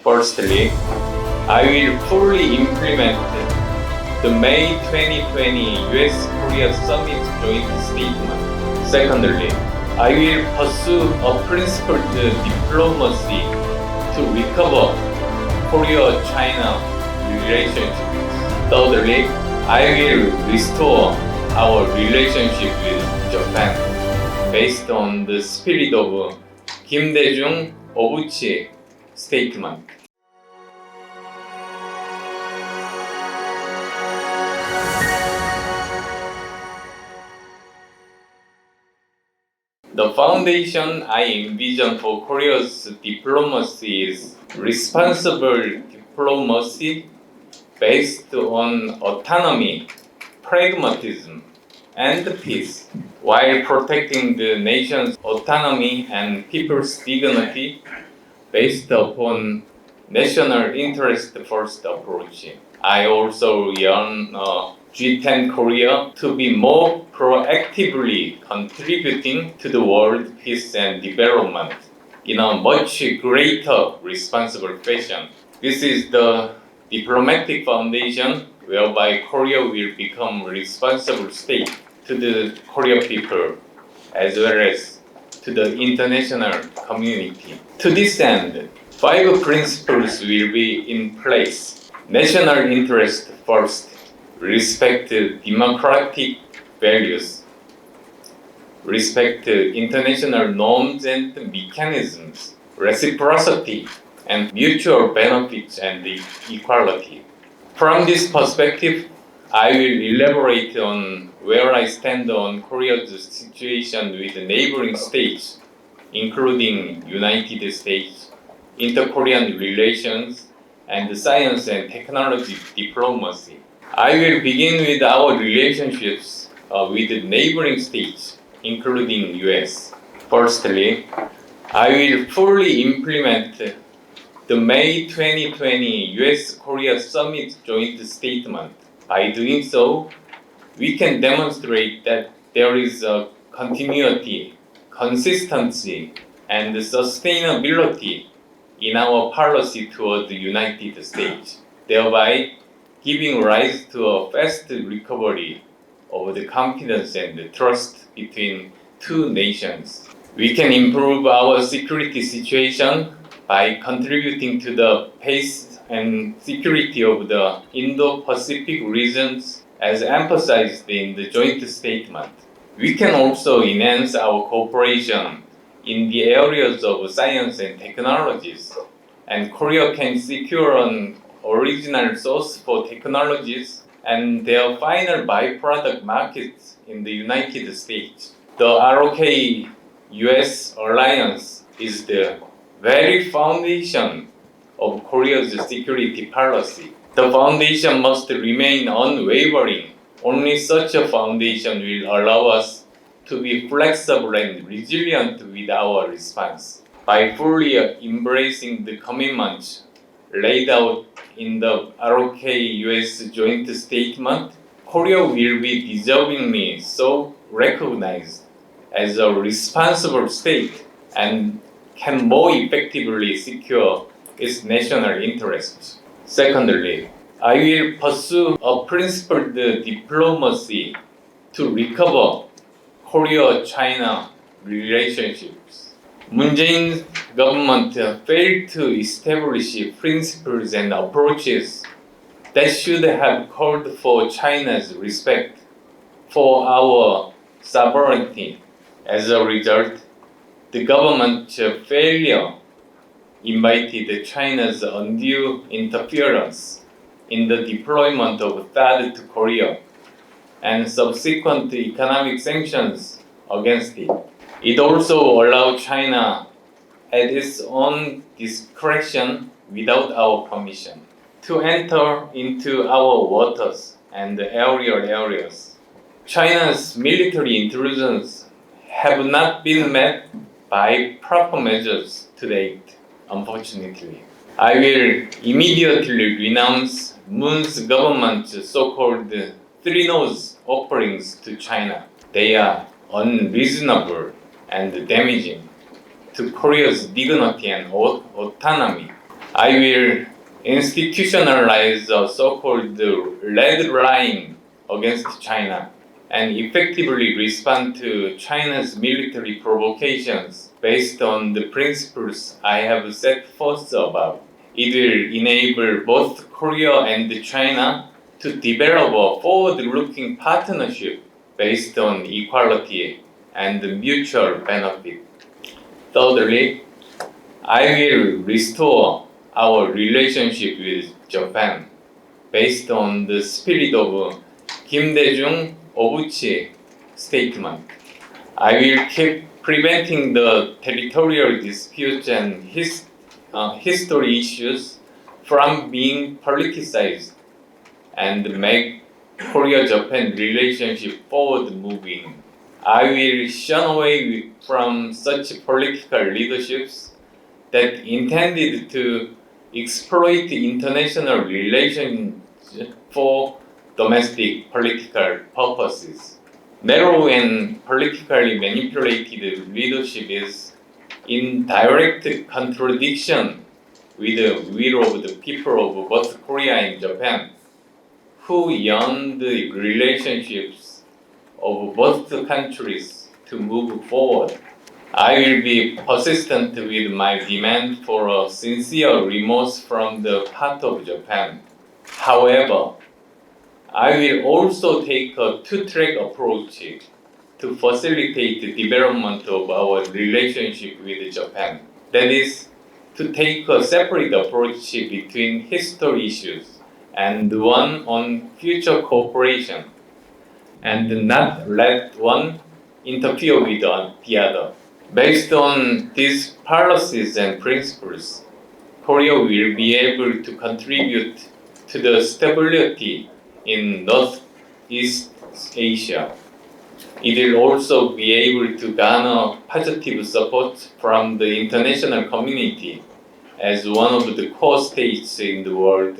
Firstly, I will fully implement the May 2020 US-Korea Summit joint statement. Secondly, I will pursue a principled diplomacy to recover Korea-China relationship. Thirdly, I will restore our relationship with Japan based on the spirit of Kim Dae-jung Obuchi statement. The foundation I envision for Korea's diplomacy is responsible diplomacy based on autonomy, pragmatism, and peace, while protecting the nation's autonomy and people's dignity based upon national interest first approach. I also yearn G10 Korea to be more proactively contributing to the world peace and development in a much greater responsible fashion. This is the diplomatic foundation whereby Korea will become a responsible state to the Korean people as well as to the international community. To this end, 5 principles will be in place. National interest first, respect democratic values, respect international norms and mechanisms, reciprocity, and mutual benefits and equality. From this perspective, I will elaborate on where I stand on Korea's situation with the neighboring states, including United States, inter-Korean relations, and science and technology diplomacy. I will begin with our relationships with the neighboring states, including US. Firstly, I will fully implement the May 2020 US-Korea Summit joint statement. By doing so, we can demonstrate that there is a continuity, consistency, and sustainability in our policy toward the United States, thereby giving rise to a fast recovery of the confidence and the trust between two nations. We can improve our security situation by contributing to the peace and security of the Indo-Pacific regions as emphasized in the joint statement. We can also enhance our cooperation in the areas of science and technologies, and Korea can secure an original source for technologies and their final byproduct markets in the United States. The ROK-US alliance is the very foundation of Korea's security policy. The foundation must remain unwavering. Only such a foundation will allow us to be flexible and resilient with our response. By fully embracing the commitments laid out in the ROK-US joint statement, Korea will be deservingly so recognized as a responsible state and can more effectively secure its national interests. Secondly, I will pursue a principled diplomacy to recover Korea-China relationships. Moon Jae-in government failed to establish principles and approaches that should have called for China's respect for our sovereignty. As a result, the government's failure invited China's undue interference in the deployment of THAAD to Korea and subsequent economic sanctions against it. It also allowed China at its own discretion without our permission to enter into our waters and aerial areas. China's military intrusions have not been met by proper measures to date, unfortunately. I will immediately renounce Moon's government's so-called three nose offerings to China. They are unreasonable and damaging to Korea's dignity and autonomy. I will institutionalize a so-called red line against China and effectively respond to China's military provocations based on the principles I have set forth above. It will enable both Korea and China to develop a forward-looking partnership based on equality and mutual benefit. Thirdly, I will restore our relationship with Japan based on the spirit of Kim Dae-jung Obuchi statement. I will keep preventing the territorial disputes and history issues from being politicized and make Korea-Japan relationship forward-moving. I will shun away from such political leaderships that intended to exploit international relations for domestic political purposes. Narrow and politically manipulated leadership is in direct contradiction with the will of the people of both Korea and Japan, who yearn the relationships of both countries to move forward. I will be persistent with my demand for a sincere remorse from the part of Japan. However, I will also take a two-track approach to facilitate the development of our relationship with Japan. That is, to take a separate approach between history issues and one on future cooperation, and not let one interfere with the other. Based on these policies and principles, Korea will be able to contribute to the stability in Northeast Asia. It will also be able to garner positive support from the international community as one of the core states in the world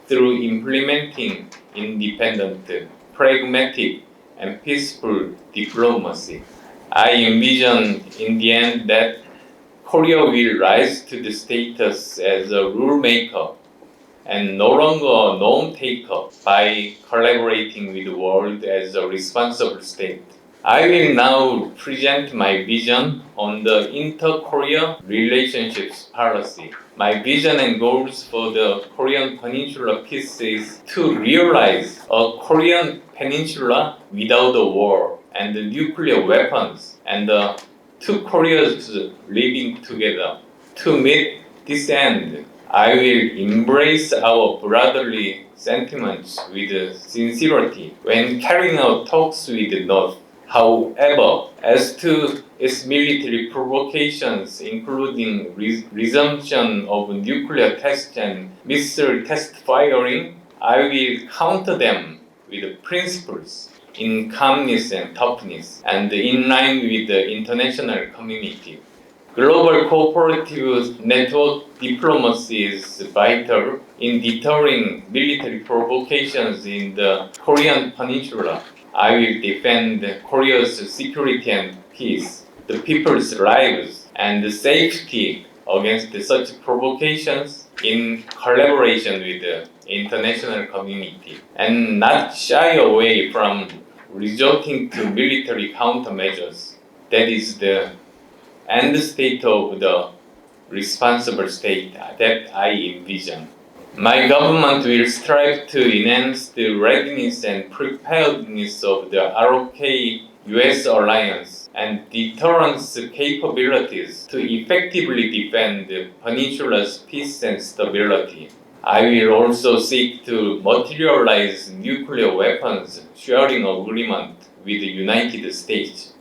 through implementing independent, pragmatic, and peaceful diplomacy. I envision in the end that Korea will rise to the status as a rule maker and no longer a norm taker by collaborating with the world as a responsible state. I will now present my vision on the inter-Korea relationships policy. My vision and goals for the Korean Peninsula peace is to realize a Korean peninsula without a war and nuclear weapons, and two Koreas living together. To meet this end, I will embrace our brotherly sentiments with sincerity when carrying out talks with the North. However, as to its military provocations, including resumption of nuclear tests and missile test firing, I will counter them with principles in calmness and toughness, and in line with the international community. Global cooperative network diplomacy is vital in deterring military provocations in the Korean Peninsula. I will defend Korea's security and peace, the people's lives, and safety against such provocations in collaboration with the international community, and not shy away from resorting to military countermeasures. That is the end state of the responsible state that I envision. My government will strive to enhance the readiness and preparedness of the ROK-US alliance and deterrence capabilities to effectively defend the peninsula's peace and stability. I will also seek to materialize nuclear weapons sharing agreement with the United States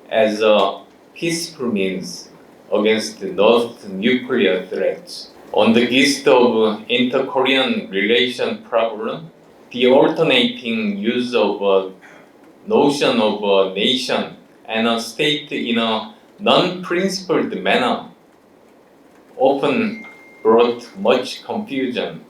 as a peaceful means against the North nuclear threats. On the gist of inter-Korean relation problem, the alternating use of a notion of a nation and a state in a non-principled manner often brought much confusion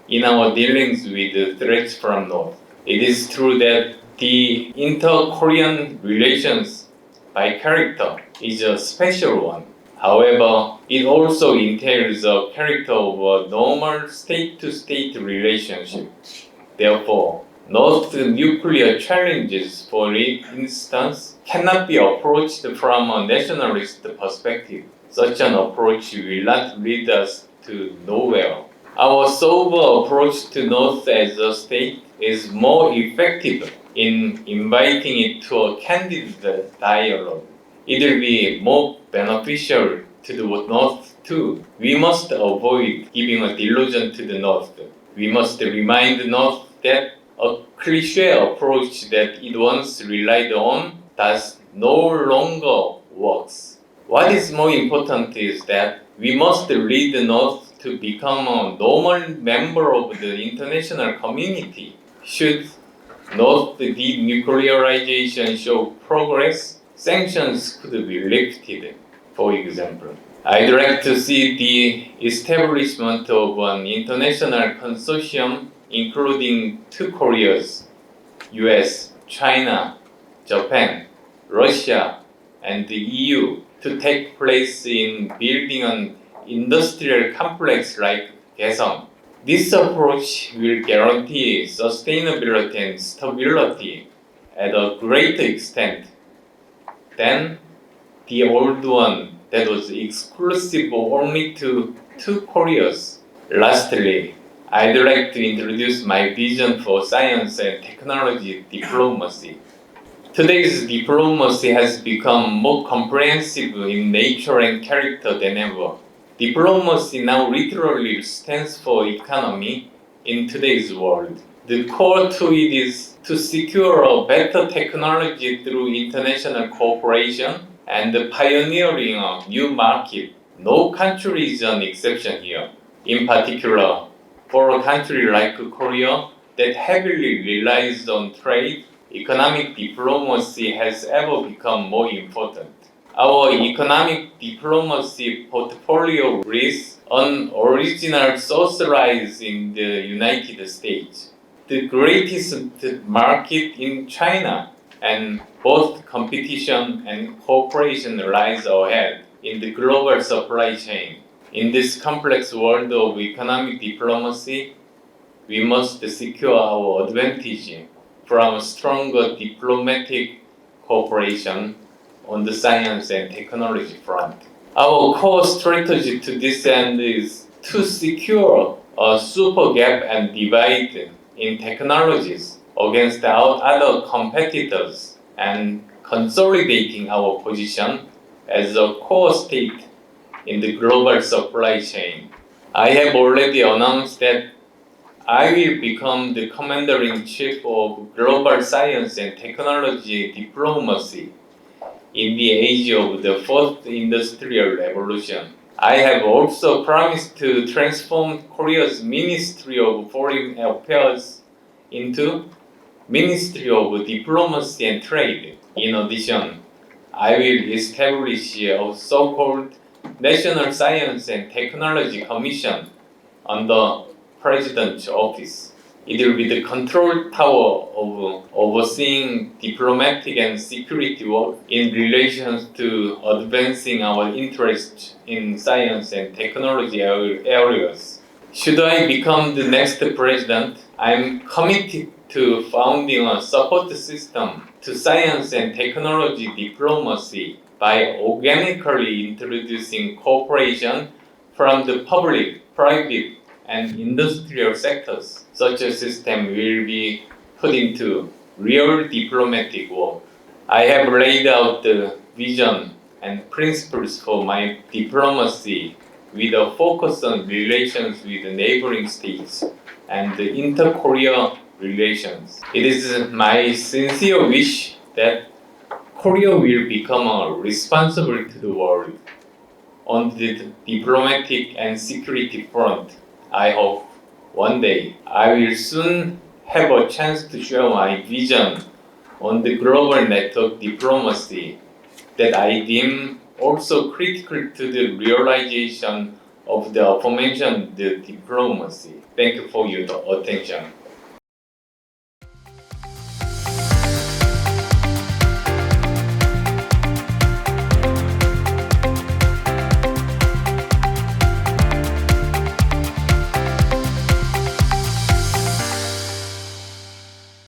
in our dealings with threats from North. It is true that the inter-Korean relations by character is a special one. However, it also entails a character of a normal state-to-state relationship. Therefore, North nuclear challenges, for instance, cannot be approached from a nationalist perspective. Such an approach will not lead us to nowhere. Our sober approach to North as a state is more effective in inviting it to a candid dialogue. It will be more beneficial to the North too. We must avoid giving a delusion to the North. We must remind the North that a cliché approach that it once relied on does no longer works. What is more important is that we must lead the North to become a normal member of the international community. Should North denuclearization show progress, sanctions could be lifted. For example, I'd like to see the establishment of an international consortium including 2 Koreas, US, China, Japan, Russia, and the EU to take place in building an industrial complex like Kaesong. This approach will guarantee sustainability and stability at a greater extent than the old one that was exclusive only to 2 Koreas. Lastly, I'd like to introduce my vision for science and technology diplomacy. Today's diplomacy has become more comprehensive in nature and character than ever. Diplomacy now literally stands for economy in today's world. The core to it is to secure a better technology through international cooperation and pioneering a new market. No country is an exception here. In particular, for a country like Korea that heavily relies on trade, economic diplomacy has ever become more important. Our economic diplomacy portfolio rests on original source lies in the United States, the greatest market in China, and both competition and cooperation lies ahead in the global supply chain. In this complex world of economic diplomacy, we must secure our advantage from stronger diplomatic cooperation on the science and technology front. Our core strategy to this end is to secure a super gap and divide in technologies against our other competitors and consolidating our position as a core state in the global supply chain. I have already announced that I will become the Commander-in-Chief of Global Science and Technology Diplomacy in the age of the Fourth Industrial Revolution. I have also promised to transform Korea's Ministry of Foreign Affairs into Ministry of Diplomacy and Trade. In addition, I will establish a so-called National Science and Technology Commission under President's office. It will be the control tower of overseeing diplomatic and security work in relation to advancing our interests in science and technology areas. Should I become the next president, I'm committed to founding a support system to science and technology diplomacy by organically introducing cooperation from the public, private, and industrial sectors. Such a system will be put into real diplomatic work. I have laid out the vision and principles for my diplomacy with a focus on relations with the neighboring states and the inter-Korea relations. It is my sincere wish that Korea will become responsible to the world on the diplomatic and security front. I hope one day I will soon have a chance to share my vision on the global network diplomacy that I deem also critical to the realization of the aforementioned diplomacy. Thank you for your attention.